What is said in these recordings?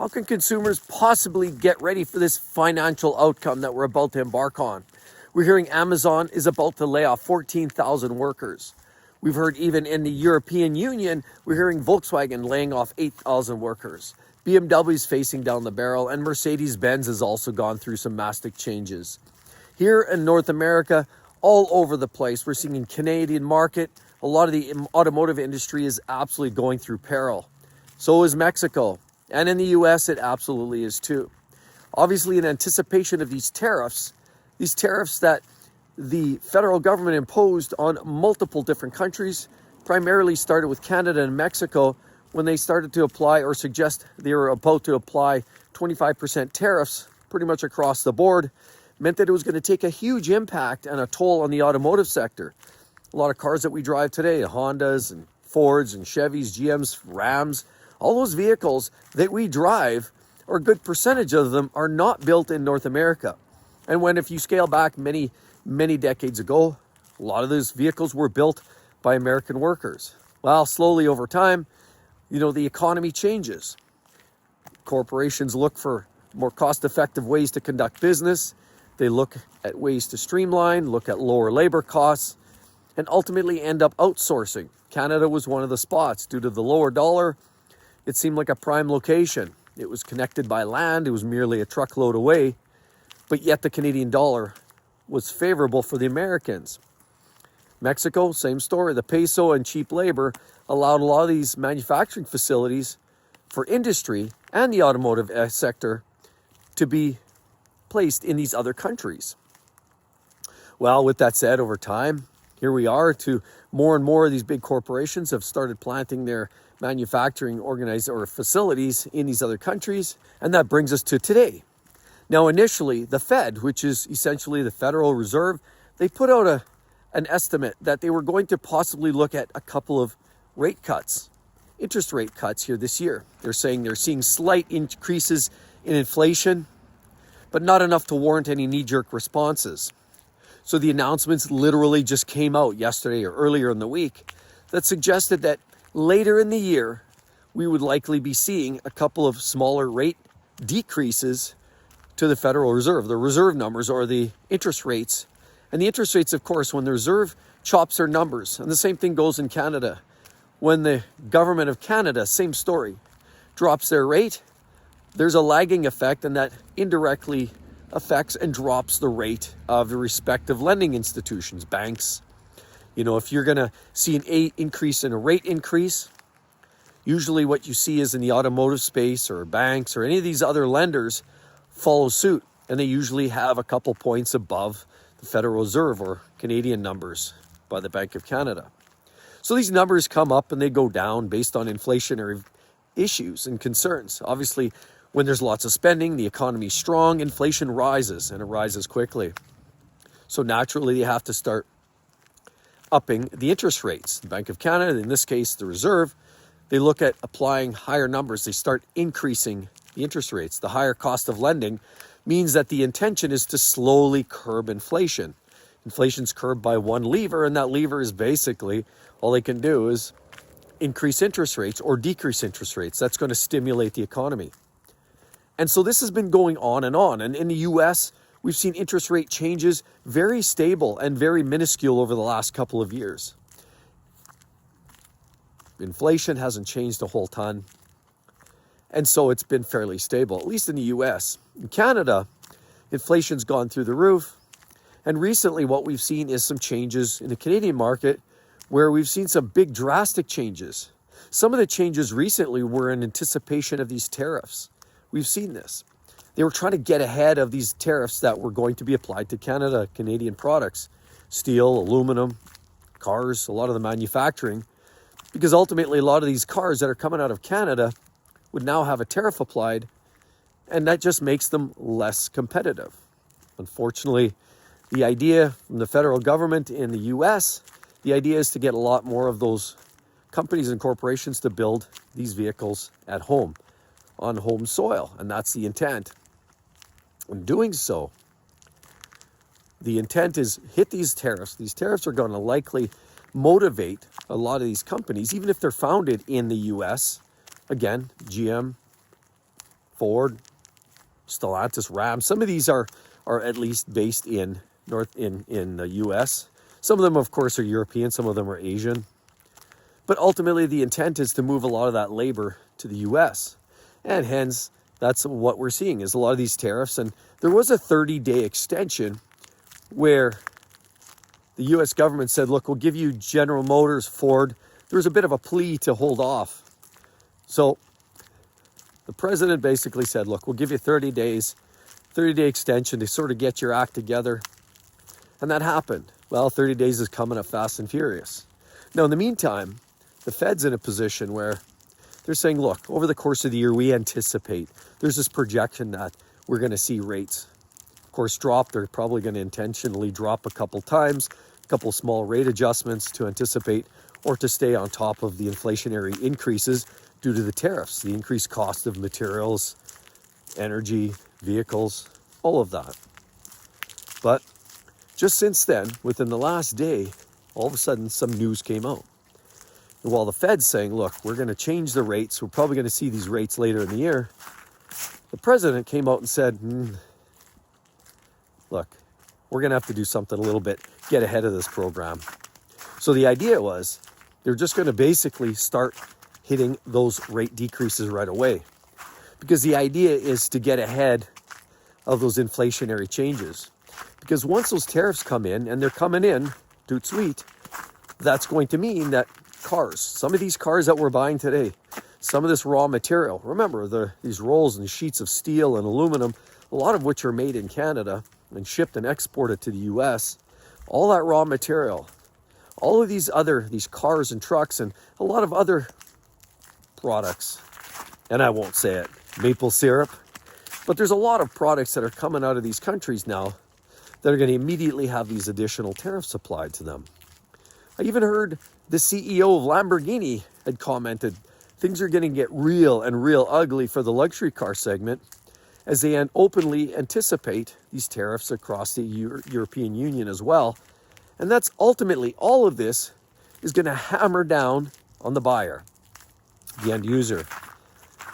How can consumers possibly get ready for this financial outcome that we're about to embark on? We're hearing Amazon is about to lay off 14,000 workers. We've heard even in the European Union, we're hearing Volkswagen laying off 8,000 workers. BMW's facing down the barrel, and Mercedes-Benz has also gone through some massive changes. Here in North America, all over the place, we're seeing in Canadian market, a lot of the automotive industry is absolutely going through peril. So is Mexico. And in the US, it absolutely is too. Obviously, in anticipation of these tariffs that the federal government imposed on multiple different countries, primarily started with Canada and Mexico, when they started to apply or suggest they were about to apply 25% tariffs pretty much across the board, meant that it was going to take a huge impact and a toll on the automotive sector. A lot of cars that we drive today, Hondas and Fords and Chevys, GMs, Rams, all those vehicles that we drive, or a good percentage of them, are not built in North America. And when, if you scale back many decades ago, a lot of those vehicles were built by American workers. Well, slowly over time, the economy changes. Corporations look for more cost-effective ways to conduct business. They look at ways to streamline, look at lower labor costs, and ultimately end up outsourcing. Canada was one of the spots. Due to the lower dollar, it seemed like a prime location. It was connected by land. It was merely a truckload away. But yet the Canadian dollar was favorable for the Americans. Mexico, same story. The peso and cheap labor allowed a lot of these manufacturing facilities for industry and the automotive sector to be placed in these other countries. Well, with that said, over time, here we are to more and more of these big corporations have started planting their manufacturing facilities in these other countries. And that brings us to today. Now, initially, the Fed, which is essentially the Federal Reserve, they put out an estimate that they were going to possibly look at a couple of interest rate cuts here this year. They're saying they're seeing slight increases in inflation, but not enough to warrant any knee-jerk responses. So the announcements literally just came out yesterday or earlier in the week that suggested that later in the year, we would likely be seeing a couple of smaller rate decreases to the Federal Reserve. The reserve numbers are the interest rates. And the interest rates, of course, when the Reserve chops their numbers, and the same thing goes in Canada. When the government of Canada, same story, drops their rate, there's a lagging effect, and that indirectly affects and drops the rate of the respective lending institutions, banks. If you're going to see an increase in a rate increase, usually what you see is in the automotive space or banks or any of these other lenders follow suit, and they usually have a couple points above the Federal Reserve or Canadian numbers by the Bank of Canada. So these numbers come up and they go down based on inflationary issues and concerns. Obviously, when there's lots of spending, the economy's strong, inflation rises, and it rises quickly. So naturally, you have to start upping the interest rates. The Bank of Canada, in this case, the Reserve, they look at applying higher numbers. They start increasing the interest rates. The higher cost of lending means that the intention is to slowly curb inflation. Inflation's curbed by one lever, and that lever is basically all they can do is increase interest rates or decrease interest rates. That's going to stimulate the economy. And so this has been going on. And in the US, we've seen interest rate changes very stable and very minuscule over the last couple of years. Inflation hasn't changed a whole ton. And so it's been fairly stable, at least in the US. In Canada, inflation's gone through the roof. And recently what we've seen is some changes in the Canadian market where we've seen some big drastic changes. Some of the changes recently were in anticipation of these tariffs. We've seen this. They were trying to get ahead of these tariffs that were going to be applied to Canada, Canadian products, steel, aluminum, cars, a lot of the manufacturing, because ultimately a lot of these cars that are coming out of Canada would now have a tariff applied, and that just makes them less competitive. Unfortunately, the idea from the federal government in the US, the idea is to get a lot more of those companies and corporations to build these vehicles at home, on home soil, and that's the intent. In doing so, the intent is hit these tariffs. These tariffs are going to likely motivate a lot of these companies, even if they're founded in the US. Again, GM, Ford, Stellantis, Ram. Some of these are at least based in the US. Some of them, of course, are European. Some of them are Asian. But ultimately, the intent is to move a lot of that labor to the US. And hence, that's what we're seeing is a lot of these tariffs. And there was a 30-day extension where the US government said, look, we'll give you General Motors, Ford. There was a bit of a plea to hold off. So the president basically said, look, we'll give you 30 days, 30-day extension to sort of get your act together. And that happened. Well, 30 days is coming up fast and furious. Now, in the meantime, the Fed's in a position where they're saying, look, over the course of the year, we anticipate there's this projection that we're going to see rates, of course, drop. They're probably going to intentionally drop a couple times, a couple small rate adjustments to anticipate or to stay on top of the inflationary increases due to the tariffs, the increased cost of materials, energy, vehicles, all of that. But just since then, within the last day, all of a sudden some news came out. And while the Fed's saying, look, we're going to change the rates, we're probably going to see these rates later in the year, the president came out and said, look, we're going to have to do something a little bit, get ahead of this program. So the idea was they're just going to basically start hitting those rate decreases right away. Because the idea is to get ahead of those inflationary changes. Because once those tariffs come in, and they're coming in, toot sweet, that's going to mean that cars, some of these cars that we're buying today, some of this raw material, remember these rolls and sheets of steel and aluminum, a lot of which are made in Canada and shipped and exported to the US, all that raw material, all of these cars and trucks and a lot of other products, and I won't say it, maple syrup, but there's a lot of products that are coming out of these countries now that are going to immediately have these additional tariffs applied to them. I even heard the CEO of Lamborghini had commented, things are going to get real and real ugly for the luxury car segment as they openly anticipate these tariffs across the European Union as well. And that's ultimately, all of this is going to hammer down on the buyer, the end user,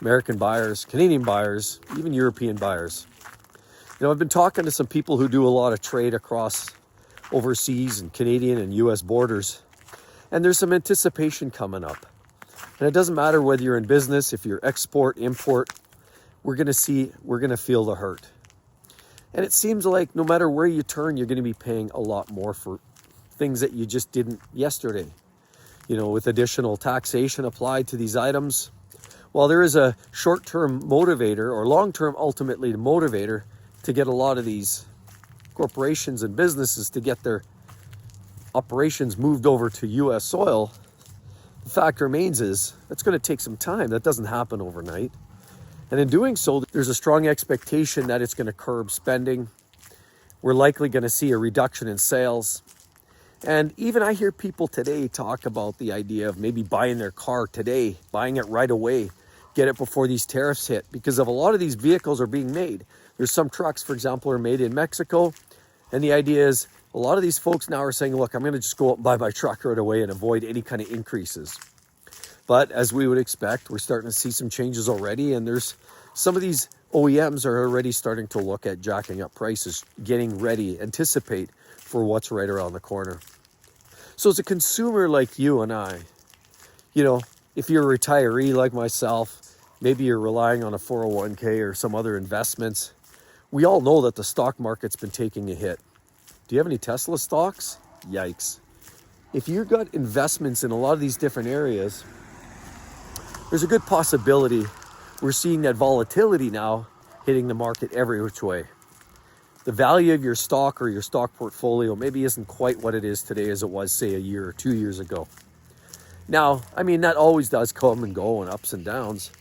American buyers, Canadian buyers, even European buyers. You know, I've been talking to some people who do a lot of trade across overseas and Canadian and US borders, and there's some anticipation coming up. And it doesn't matter whether you're in business, if you're export, import, we're going to feel the hurt. And it seems like no matter where you turn, you're going to be paying a lot more for things that you just didn't yesterday. You know, with additional taxation applied to these items, while there is a short-term motivator or long-term ultimately motivator to get a lot of these corporations and businesses to get their operations moved over to US soil, the fact remains is it's going to take some time. That doesn't happen overnight. And in doing so, there's a strong expectation that it's going to curb spending. We're likely going to see a reduction in sales. And even I hear people today talk about the idea of maybe buying their car today, buying it right away, get it before these tariffs hit, because of a lot of these vehicles are being made. There's some trucks, for example, are made in Mexico. And the idea is a lot of these folks now are saying, look, I'm going to just go out and buy my truck right away and avoid any kind of increases. But as we would expect, we're starting to see some changes already. And there's some of these OEMs are already starting to look at jacking up prices, getting ready, anticipate for what's right around the corner. So as a consumer like you and I, you know, if you're a retiree like myself, maybe you're relying on a 401k or some other investments, we all know that the stock market's been taking a hit. Do you have any Tesla stocks? Yikes. If you've got investments in a lot of these different areas, there's a good possibility we're seeing that volatility now hitting the market every which way. The value of your stock or your stock portfolio maybe isn't quite what it is today as it was, say, a year or 2 years ago. Now, I mean, that always does come and go and ups and downs.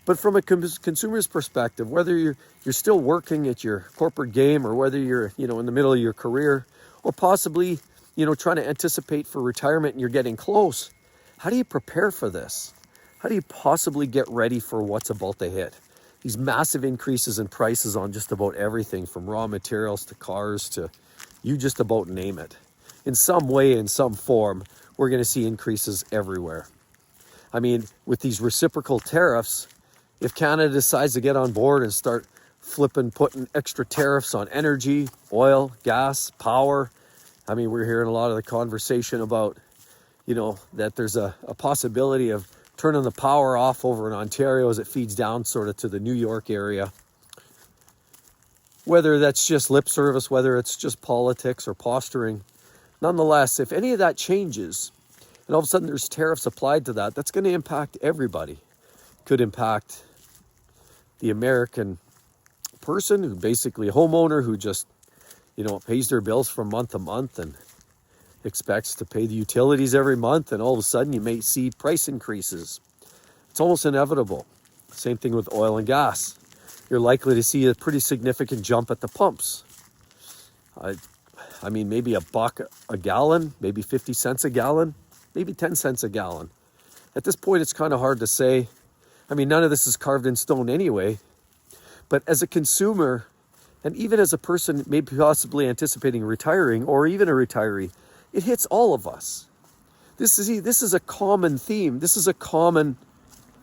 But from a consumer's perspective, whether you're still working at your corporate game or whether you're, you know, in the middle of your career or possibly, you know, trying to anticipate for retirement and you're getting close, how do you prepare for this? How do you possibly get ready for what's about to hit? These massive increases in prices on just about everything from raw materials to cars to you just about name it. In some way, in some form, we're going to see increases everywhere. I mean, with these reciprocal tariffs, If Canada decides to get on board and start putting extra tariffs on energy, oil, gas, power. I mean, we're hearing a lot of the conversation about, that there's a possibility of turning the power off over in Ontario as it feeds down sort of to the New York area. Whether that's just lip service, whether it's just politics or posturing. Nonetheless, if any of that changes, and all of a sudden there's tariffs applied to that, that's going to impact everybody. Could impact the American person, who basically a homeowner who just, pays their bills from month to month and expects to pay the utilities every month, and all of a sudden you may see price increases. It's almost inevitable. Same thing with oil and gas. You're likely to see a pretty significant jump at the pumps. I mean, maybe $1 a gallon, maybe 50 cents a gallon, maybe 10 cents a gallon. At this point, it's kind of hard to say. I mean, none of this is carved in stone anyway. But as a consumer, and even as a person maybe possibly anticipating retiring, or even a retiree, it hits all of us. This is a common theme. This is a common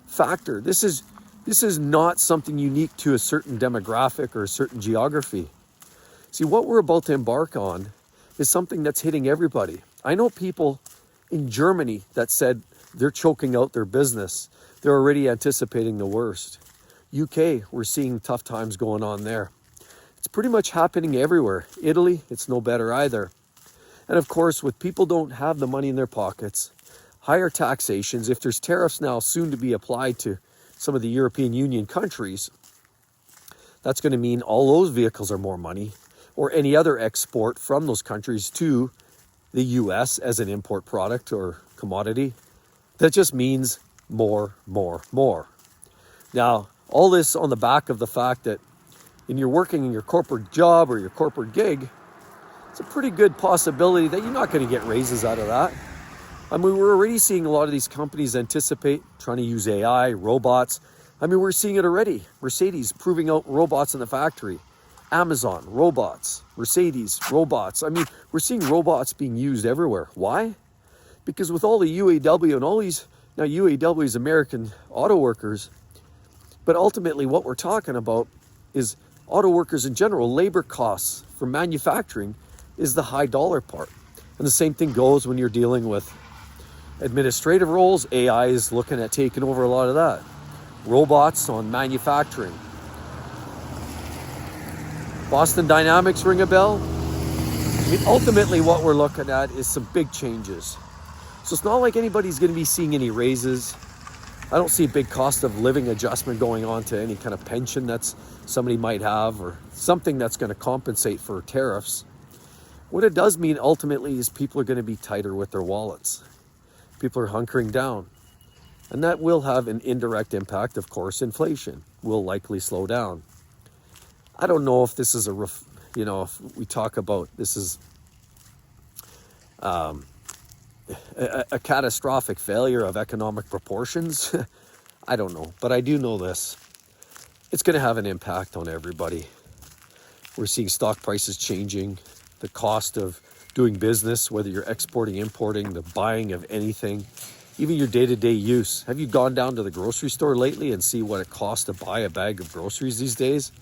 factor. This is not something unique to a certain demographic or a certain geography. See, what we're about to embark on is something that's hitting everybody. I know people in Germany that said they're choking out their business. They're already anticipating the worst. UK, we're seeing tough times going on there. It's pretty much happening everywhere. Italy, it's no better either. And of course, with people don't have the money in their pockets, higher taxations, if there's tariffs now soon to be applied to some of the European Union countries, that's going to mean all those vehicles are more money, or any other export from those countries to the US as an import product or commodity. That just means more. Now, all this on the back of the fact that when you're working in your corporate job or your corporate gig, it's a pretty good possibility that you're not going to get raises out of that. I mean, we're already seeing a lot of these companies anticipate trying to use AI, robots. I mean, we're seeing it already. Mercedes proving out robots in the factory. Amazon, robots. Mercedes, robots. I mean, we're seeing robots being used everywhere. Why? Because with all the UAW and all these, now UAW is American auto workers, but ultimately what we're talking about is auto workers in general, labor costs for manufacturing is the high dollar part. And the same thing goes when you're dealing with administrative roles. AI is looking at taking over a lot of that. Robots on manufacturing. Boston Dynamics ring a bell? I mean, ultimately what we're looking at is some big changes. So it's not like anybody's going to be seeing any raises. I don't see a big cost of living adjustment going on to any kind of pension that's somebody might have, or something that's going to compensate for tariffs. What it does mean ultimately is people are going to be tighter with their wallets. People are hunkering down. And that will have an indirect impact. Of course, inflation will likely slow down. I don't know if this is if we talk about this is a catastrophic failure of economic proportions. I don't know, but I do know this. It's going to have an impact on everybody. We're seeing stock prices changing, the cost of doing business, whether you're exporting, importing, the buying of anything, even your day-to-day use. Have you gone down to the grocery store lately and see what it costs to buy a bag of groceries these days?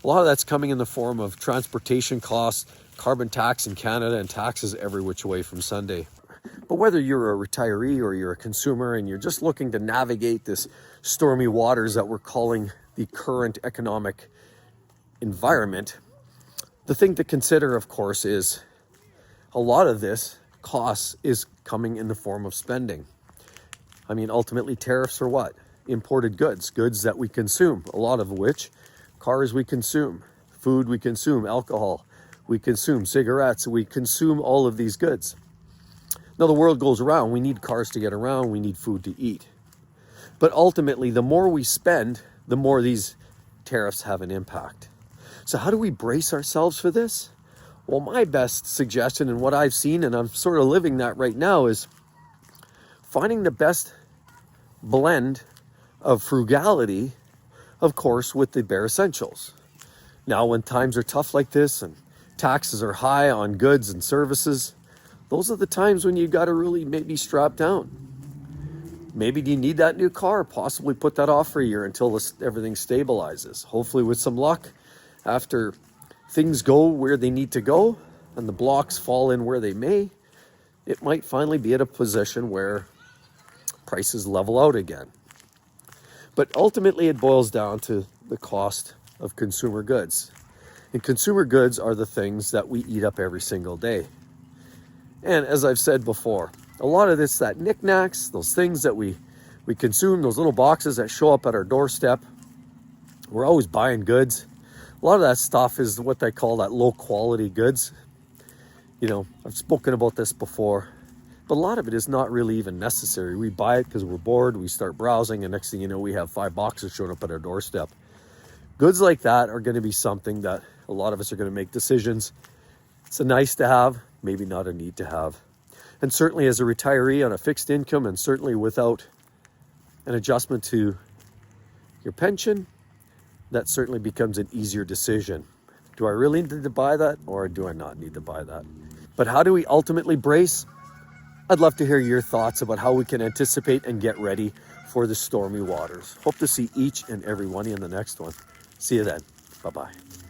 A lot of that's coming in the form of transportation costs, carbon tax in Canada, and taxes every which way from Sunday. But whether you're a retiree or you're a consumer and you're just looking to navigate this stormy waters that we're calling the current economic environment, the thing to consider, of course, is a lot of this cost is coming in the form of spending. I mean, ultimately, tariffs are what? Imported goods, goods that we consume, a lot of which, cars we consume, food we consume, alcohol we consume, cigarettes, we consume all of these goods. Now, the world goes around. We need cars to get around. We need food to eat. But ultimately, the more we spend, the more these tariffs have an impact. So how do we brace ourselves for this? Well, my best suggestion and what I've seen, and I'm sort of living that right now, is finding the best blend of frugality, of course, with the bare essentials. Now, when times are tough like this and taxes are high on goods and services, those are the times when you got to really maybe strap down. Maybe you need that new car, possibly put that off for a year until everything stabilizes. Hopefully with some luck, after things go where they need to go and the blocks fall in where they may, it might finally be at a position where prices level out again. But ultimately it boils down to the cost of consumer goods. And consumer goods are the things that we eat up every single day. And as I've said before, a lot of this, that knickknacks, those things that we consume, those little boxes that show up at our doorstep, we're always buying goods. A lot of that stuff is what they call that low quality goods. You know, I've spoken about this before, but a lot of it is not really even necessary. We buy it because we're bored, we start browsing, and next thing you know, we have 5 boxes showing up at our doorstep. Goods like that are going to be something that a lot of us are going to make decisions. It's a nice to have, maybe not a need to have. And certainly as a retiree on a fixed income, and certainly without an adjustment to your pension, that certainly becomes an easier decision. Do I really need to buy that, or do I not need to buy that? But how do we ultimately brace? I'd love to hear your thoughts about how we can anticipate and get ready for the stormy waters. Hope to see each and every one of you in the next one. See you then. Bye-bye.